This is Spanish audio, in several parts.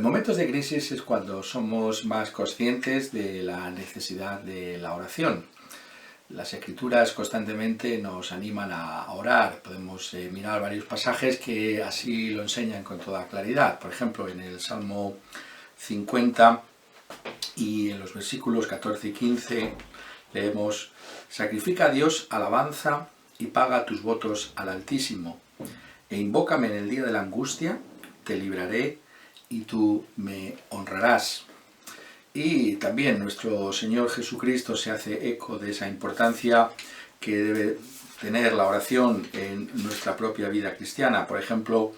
En momentos de crisis es cuando somos más conscientes de la necesidad de la oración. Las escrituras constantemente nos animan a orar. Podemos mirar varios pasajes que así lo enseñan con toda claridad. Por ejemplo, en el Salmo 50 y en los versículos 14 y 15 leemos: «Sacrifica a Dios alabanza y paga tus votos al Altísimo, e invócame en el día de la angustia, te libraré y tú me honrarás». Y también nuestro Señor Jesucristo se hace eco de esa importancia que debe tener la oración en nuestra propia vida cristiana. Por ejemplo,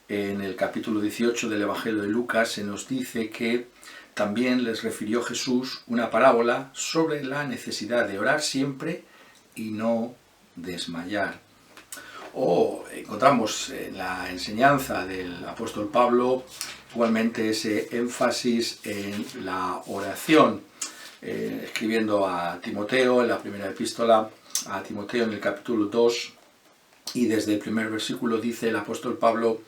en el capítulo 18 del Evangelio de Lucas se nos dice que también les refirió Jesús una parábola sobre la necesidad de orar siempre y no desmayar. O encontramos en la enseñanza del apóstol Pablo igualmente ese énfasis en la oración, escribiendo a Timoteo en la primera epístola a Timoteo en el capítulo 2, y desde el primer versículo dice el apóstol Pablo: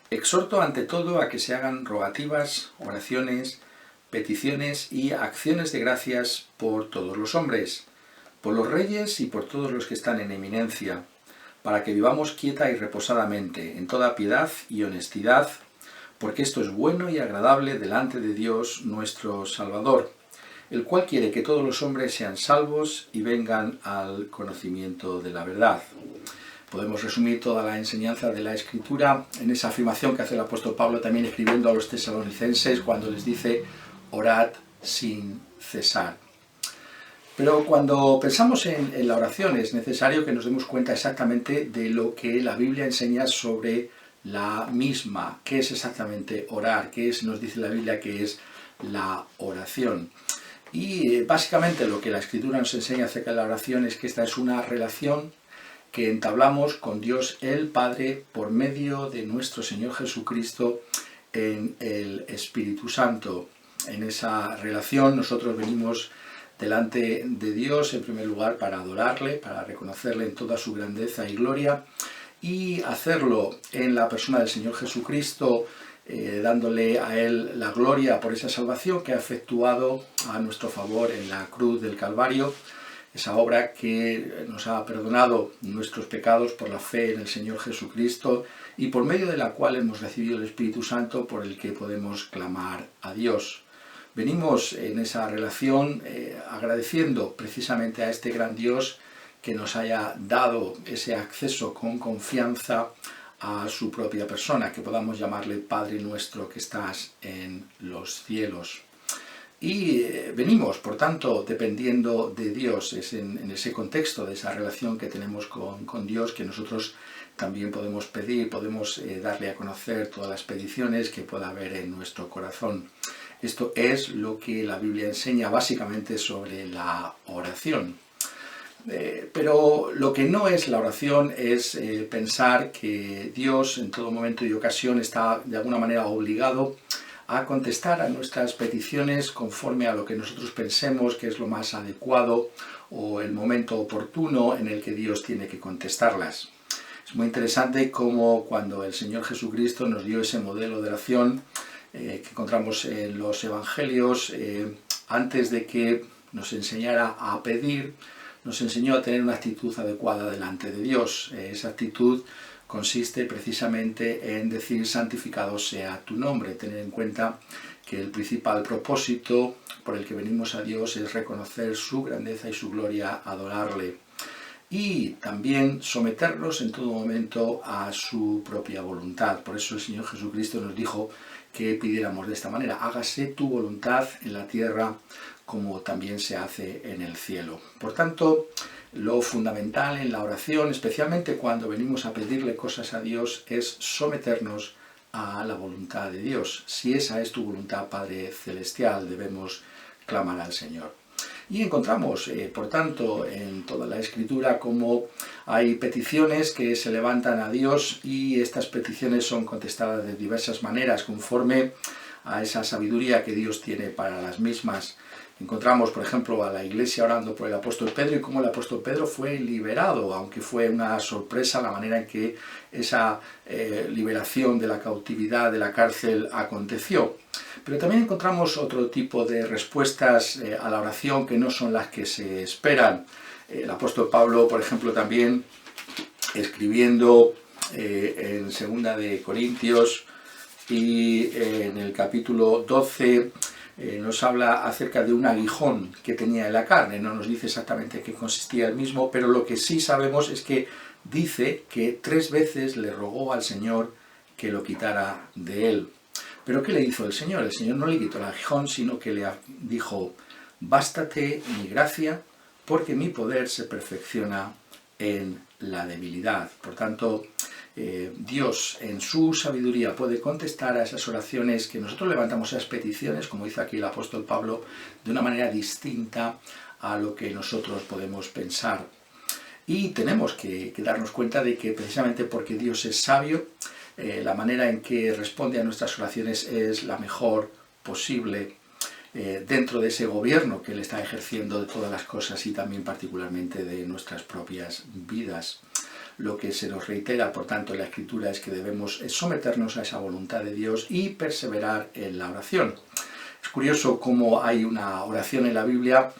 «Exhorto ante todo a que se hagan rogativas, oraciones, peticiones y acciones de gracias por todos los hombres, por los reyes y por todos los que están en eminencia, para que vivamos quieta y reposadamente, en toda piedad y honestidad, porque esto es bueno y agradable delante de Dios nuestro Salvador, el cual quiere que todos los hombres sean salvos y vengan al conocimiento de la verdad». Podemos resumir toda la enseñanza de la Escritura en esa afirmación que hace el apóstol Pablo también escribiendo a los tesalonicenses cuando les dice: «Orad sin cesar». Pero cuando pensamos en la oración es necesario que nos demos cuenta exactamente de lo que la Biblia enseña sobre la misma. ¿Qué es exactamente orar? ¿Qué nos dice la Biblia que es la oración? Y básicamente lo que la Escritura nos enseña acerca de la oración es que esta es una relación que entablamos con Dios el Padre por medio de nuestro Señor Jesucristo en el Espíritu Santo. En esa relación nosotros venimos delante de Dios en primer lugar para adorarle, para reconocerle en toda su grandeza y gloria, y hacerlo en la persona del Señor Jesucristo, dándole a Él la gloria por esa salvación que ha efectuado a nuestro favor en la cruz del Calvario, esa obra que nos ha perdonado nuestros pecados por la fe en el Señor Jesucristo y por medio de la cual hemos recibido el Espíritu Santo por el que podemos clamar a Dios. Venimos en esa relación agradeciendo precisamente a este gran Dios que nos haya dado ese acceso con confianza a su propia persona, que podamos llamarle Padre nuestro que estás en los cielos. Y venimos, por tanto, dependiendo de Dios. Es en ese contexto de esa relación que tenemos con Dios que nosotros también podemos pedir, podemos darle a conocer todas las peticiones que pueda haber en nuestro corazón. Esto es lo que la Biblia enseña básicamente sobre la oración. Pero lo que no es la oración es pensar que Dios en todo momento y ocasión está de alguna manera obligado a contestar a nuestras peticiones conforme a lo que nosotros pensemos que es lo más adecuado o el momento oportuno en el que Dios tiene que contestarlas. Es muy interesante cómo cuando el Señor Jesucristo nos dio ese modelo de oración que encontramos en los Evangelios, antes de que nos enseñara a pedir, nos enseñó a tener una actitud adecuada delante de Dios. Esa actitud consiste precisamente en decir: santificado sea tu nombre. Tener en cuenta que el principal propósito por el que venimos a Dios es reconocer su grandeza y su gloria, adorarle. Y también someternos en todo momento a su propia voluntad. Por eso el Señor Jesucristo nos dijo que pidiéramos de esta manera: hágase tu voluntad en la tierra como también se hace en el cielo. Por tanto, lo fundamental en la oración, especialmente cuando venimos a pedirle cosas a Dios, es someternos a la voluntad de Dios. Si esa es tu voluntad, Padre Celestial, debemos clamar al Señor. Y encontramos, por tanto, en toda la Escritura cómo hay peticiones que se levantan a Dios y estas peticiones son contestadas de diversas maneras conforme a esa sabiduría que Dios tiene para las mismas. Encontramos, por ejemplo, a la iglesia orando por el apóstol Pedro y cómo el apóstol Pedro fue liberado, aunque fue una sorpresa la manera en que esa liberación de la cautividad, de la cárcel, aconteció. Pero también encontramos otro tipo de respuestas a la oración que no son las que se esperan. El apóstol Pablo, por ejemplo, también escribiendo en 2 de Corintios y en el capítulo 12, nos habla acerca de un aguijón que tenía en la carne. No nos dice exactamente qué consistía el mismo, pero lo que sí sabemos es que dice que 3 veces le rogó al Señor que lo quitara de él. ¿Pero qué le hizo el Señor? El Señor no le quitó el aguijón, sino que le dijo: bástate mi gracia, porque mi poder se perfecciona en la debilidad. Por tanto, Dios en su sabiduría puede contestar a esas oraciones que nosotros levantamos, esas peticiones, como dice aquí el apóstol Pablo, de una manera distinta a lo que nosotros podemos pensar. Y tenemos que darnos cuenta de que precisamente porque Dios es sabio, la manera en que responde a nuestras oraciones es la mejor posible dentro de ese gobierno que Él está ejerciendo de todas las cosas y también particularmente de nuestras propias vidas. Lo que se nos reitera, por tanto, en la Escritura es que debemos someternos a esa voluntad de Dios y perseverar en la oración. Es curioso cómo hay una oración en la Biblia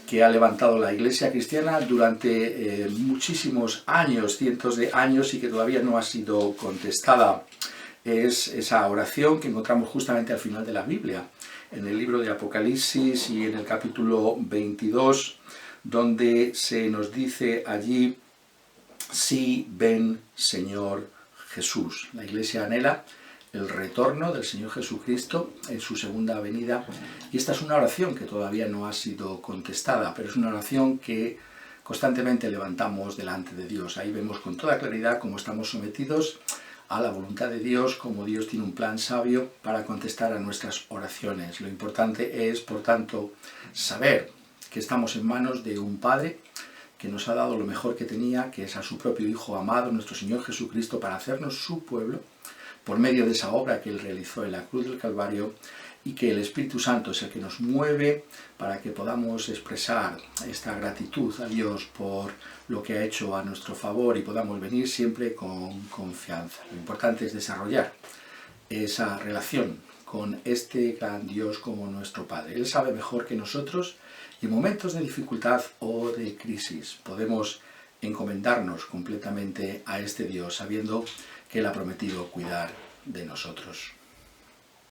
que ha levantado la Iglesia cristiana durante muchísimos años, cientos de años, y que todavía no ha sido contestada. Es esa oración que encontramos justamente al final de la Biblia, en el libro de Apocalipsis y en el capítulo 22, donde se nos dice allí: sí, ven, Señor Jesús. La Iglesia anhela el retorno del Señor Jesucristo en su segunda venida, y esta es una oración que todavía no ha sido contestada, pero es una oración que constantemente levantamos delante de Dios. Ahí vemos con toda claridad cómo estamos sometidos a la voluntad de Dios, cómo Dios tiene un plan sabio para contestar a nuestras oraciones. Lo importante es, por tanto, saber que estamos en manos de un Padre que nos ha dado lo mejor que tenía, que es a su propio Hijo amado, nuestro Señor Jesucristo, para hacernos su pueblo, por medio de esa obra que Él realizó en la cruz del Calvario, y que el Espíritu Santo es el que nos mueve para que podamos expresar esta gratitud a Dios por lo que ha hecho a nuestro favor y podamos venir siempre con confianza. Lo importante es desarrollar esa relación con este gran Dios como nuestro Padre. Él sabe mejor que nosotros, y en momentos de dificultad o de crisis podemos encomendarnos completamente a este Dios, sabiendo que Él ha prometido cuidar de nosotros.